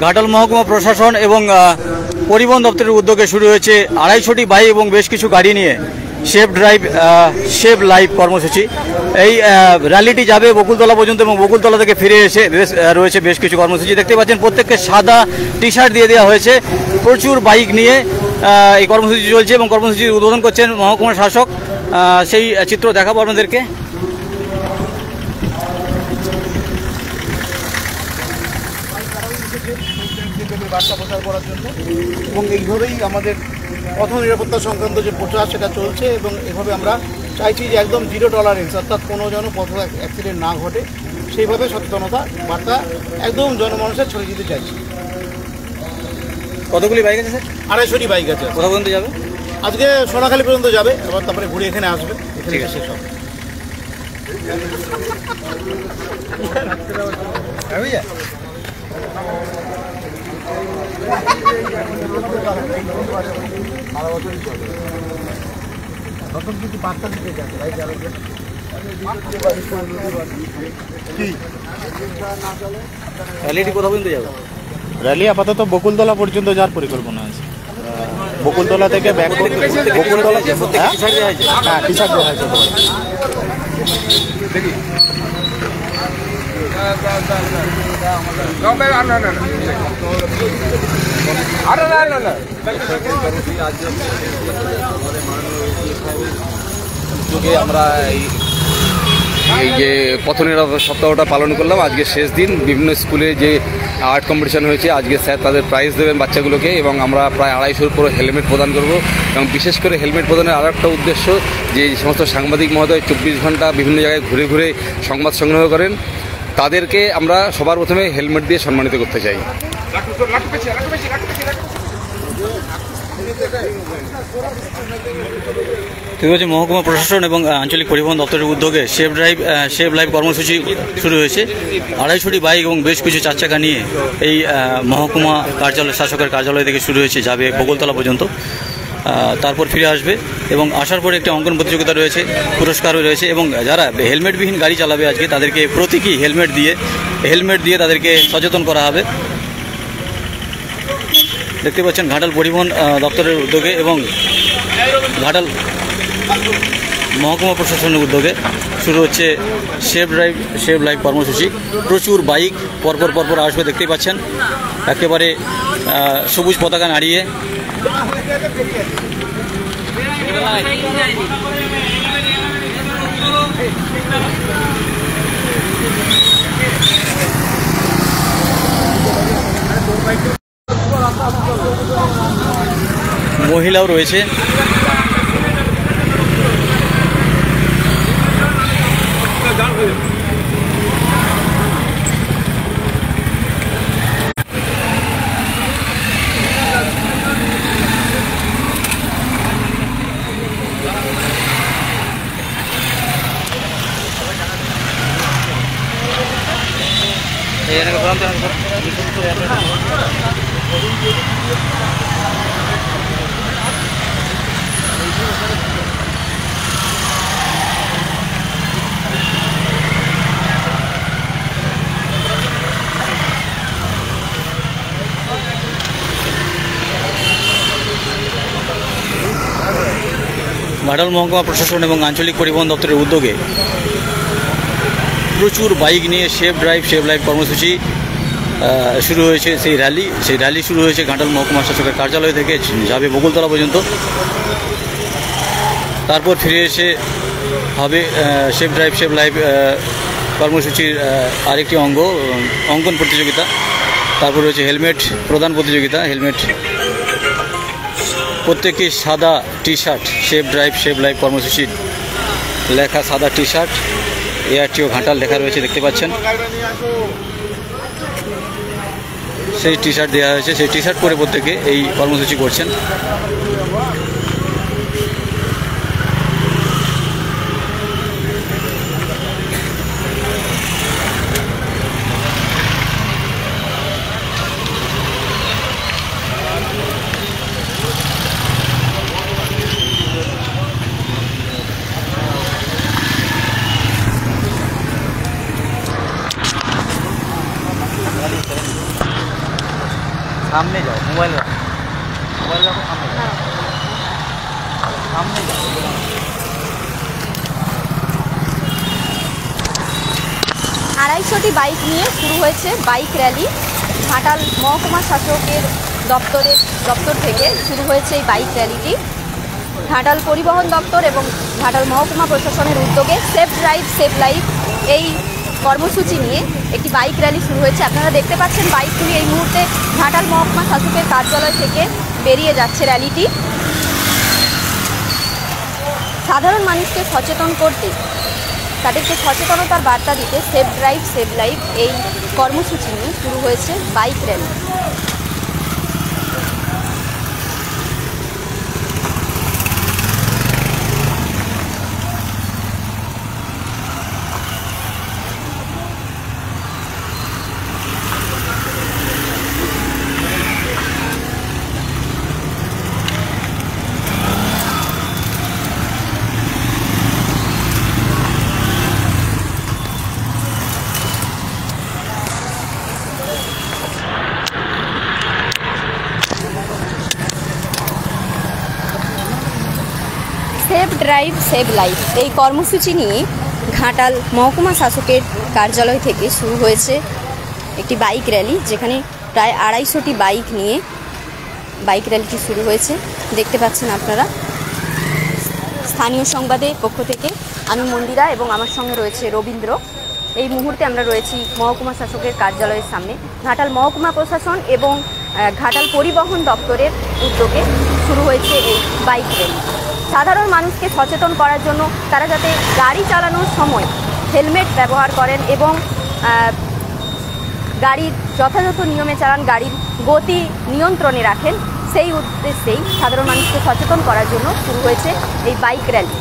ঘাটাল মহকুমা প্রশাসন এবং পরিবহন দপ্তরের উদ্যোগে শুরু হয়েছে 250টি বাইক এবং বেশ কিছু গাড়ি নিয়ে সেভ ড্রাইভ সেভ লাইফ কর্মসূচি। এই র্যালিটি যাবে বকুলতলা পর্যন্ত এবং বকুলতলা থেকে ফিরে এসে রয়েছে বেশ কিছু কর্মসূচি। দেখতে পাচ্ছেন প্রত্যেককে সাদা টি শার্ট দিয়ে দেওয়া হয়েছে। প্রচুর বাইক নিয়ে এই কর্মসূচি চলছে এবং কর্মসূচির উদ্বোধন করছেন মহকুমার শাসক। সেই চিত্র দেখাবো আপনাদেরকে। বার্তা প্রচার করার জন্য এবং এইভাবেই আমাদের পথ নিরাপত্তা সংক্রান্ত যে প্রচার সেটা চলছে এবং এভাবে আমরা চাইছি যে একদম জিরো টলারেন্স, অর্থাৎ কোনো যেন পথ অ্যাক্সিডেন্ট না ঘটে সেইভাবে সচেতনতা বার্তা একদম জনমানুষের ছড়িয়ে দিতে চাইছি। কতগুলি বাইক আছে স্যার? 250টি বাইক আছে। কোথা পর্যন্ত যাবে? আজকে সোনাখালী পর্যন্ত যাবে, এবার তারপরে ঘুরে এখানে আসবে, এখানে শেষ হবে। নতুন কিছু বার্তা দিতে চান ভাই? র্যালিটি কোথা পর্যন্ত যাবে? র্যালি আপাতত বকুলতলা পর্যন্ত যাওয়ার পরিকল্পনা আছে। বকুলতলা থেকে ব্যাক করতে বকুলতলা টি শার্ট দেওয়া হয়েছে। হ্যাঁ, টি শার্ট দেওয়া হয়েছে। দেখি আমরা এই যে পথ নিরাপত্তা সপ্তাহটা পালন করলাম। আজকে শেষ দিন। বিভিন্ন স্কুলে যে আর্ট কম্পিটিশন হয়েছে, আজকে স্যার তাদের প্রাইজ দেবেন বাচ্চাগুলোকে এবং আমরা প্রায় 250-র উপরে হেলমেট প্রদান করব। এবং বিশেষ করে হেলমেট প্রদানের আরও একটা উদ্দেশ্য, যে সমস্ত সাংবাদিক মহোদয় 24 ঘন্টা বিভিন্ন জায়গায় ঘুরে ঘুরে সংবাদ সংগ্রহ করেন, তাদেরকে আমরা সবার প্রথমে হেলমেট দিয়ে সম্মানিত করতে চাই। ঠিক আছে, মহকুমা প্রশাসন এবং আঞ্চলিক পরিবহন দপ্তরের উদ্যোগে সেভ লাইফ কর্মসূচি শুরু হয়েছে। 250টি বাইক এবং বেশ কিছু চারচাকা নিয়ে এই মহকুমা কার্যালয়, শাসকের কার্যালয় থেকে শুরু হয়েছে, যাবে বকুলতলা পর্যন্ত, তারপর ফিরে আসবে। এবং আসার পরে একটি অঙ্কন প্রতিযোগিতা রয়েছে, পুরস্কারও রয়েছে এবং যারা হেলমেটবিহীন গাড়ি চালাবে আজকে তাদেরকে প্রতীকী হেলমেট দিয়ে তাদেরকে সচেতন করা হবে। দেখতে পাচ্ছেন ঘাটাল পরিবহন দপ্তরের উদ্যোগে এবং ঘাটাল মহকুমা প্রশাসনের উদ্যোগে শুরু হচ্ছে সেভ লাইফ কর্মসূচি। প্রচুর বাইক পরপর আসবে, দেখতেই পাচ্ছেন একেবারে সবুজ পতাকা নাড়িয়ে। মহিলাও রয়েছে। ঘাটাল মহকুমা প্রশাসন এবং আঞ্চলিক পরিবহন দপ্তরের উদ্যোগে প্রচুর বাইক নিয়ে সেভ লাইফ কর্মসূচি শুরু হয়েছে। সেই র্যালি শুরু হয়েছে ঘাটাল মহকুমা শাসকের কার্যালয় থেকে, যাবে বকুলতলা পর্যন্ত। তারপর ফিরে এসে হবে সেভ লাইফ কর্মসূচির আরেকটি অঙ্কন প্রতিযোগিতা। তারপর রয়েছে হেলমেট প্রদান প্রতিযোগিতা। হেলমেট প্রত্যেকে সাদা টি শার্ট, সেভ লাইফ কর্মসূচির লেখা সাদা টি শার্ট, এআরটিও ঘাটাল লেখা রয়েছে, দেখতে পাচ্ছেন। সেই টি শার্ট দেওয়া হয়েছে, সেই টি শার্ট পরে প্রত্যেকে এই কর্মসূচি করছেন। সামনে যাও, মোবাইল রাখো, মোবাইল রাখো, সামনে যাও, সামনে যাও। আড়াইশোটি বাইক নিয়ে শুরু হয়েছে বাইক র্যালি। ঘাটাল মহকুমা শাসকের দপ্তর থেকে শুরু হয়েছে এই বাইক র্যালিটি। ঘাটাল পরিবহন দপ্তর এবং ঘাটাল মহকুমা প্রশাসনের উদ্যোগে সেফ ড্রাইভ সেভ লাইফ এই কর্মসূচি নিয়ে একটি বাইক র্যালি শুরু হয়েছে। আপনারা দেখতে পাচ্ছেন বাইকগুলি এই মুহূর্তে ঘাটাল মহকুমা শাসকের কার্যালয় থেকে বেরিয়ে যাচ্ছে র্যালিটি। সাধারণ মানুষকে সচেতন করতে, তাদেরকে সচেতনতার বার্তা দিতে সেফ ড্রাইভ সেভ লাইফ এই কর্মসূচি নিয়ে শুরু হয়েছে bike rally. Safe drive save life এই কর্মসূচি নিয়ে ঘাটাল মহকুমা শাসকের কার্যালয় থেকে শুরু হয়েছে একটি বাইক র্যালি, যেখানে প্রায় 250টি বাইক নিয়ে বাইক র্যালিটি শুরু হয়েছে। দেখতে পাচ্ছেন আপনারা। স্থানীয় সংবাদের পক্ষ থেকে আমি মন্দিরা এবং আমার সঙ্গে রয়েছে রবীন্দ্র। এই মুহূর্তে আমরা রয়েছি মহকুমা শাসকের কার্যালয়ের সামনে। ঘাটাল মহকুমা প্রশাসন এবং ঘাটাল পরিবহন দপ্তরের উদ্যোগে শুরু হয়েছে এই বাইক র্যালি। সাধারণ মানুষকে সচেতন করার জন্য তারা যাতে গাড়ি চালানোর সময় হেলমেট ব্যবহার করেন এবং গাড়ির যথাযথ নিয়মে চালান, গাড়ির গতি নিয়ন্ত্রণে রাখেন, সেই উদ্দেশ্যেই সাধারণ মানুষকে সচেতন করার জন্য শুরু হয়েছে এই বাইক র্যালি।